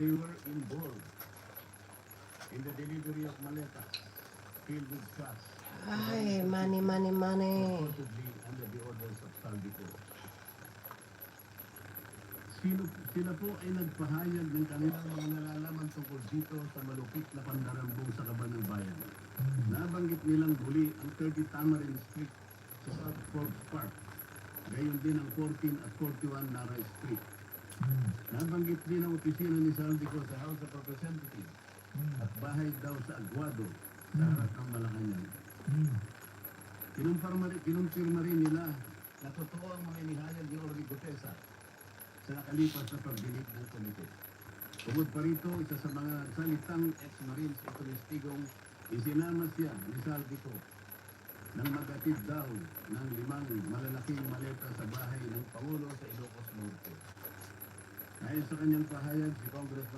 They were involved in the delivery of maleta filled with cash. Ay, money. Reportedly under the orders of Saldico. Sila po ay nagpahayag ng kanilang mga nalalaman tungkol dito sa malupit na pandarambong sa kaban ng bayan. Nabanggit nilang huli ang 30 Tamarind Street sa South Forbes Park. Gayon din ang 14 at 41 Naray Street. Nabanggit din ang opisina ni Saldico sa House of Representatives at bahay daw sa Aguado sa harap ng Malacanang. Kinumpirma rin nila na totoo ang mga inihayag ni Orly Gutesa sa nakalipas na pagdinig ng komite. Bukod pa rito, isa sa mga salitang ex-marines at tumistigong isinama siya ni Saldico nang magatid daw ng 5 malalaking maleta sa bahay ng Pangulo sa Ilocos Norte. Dahil sa kanyang pahayag, si Congressman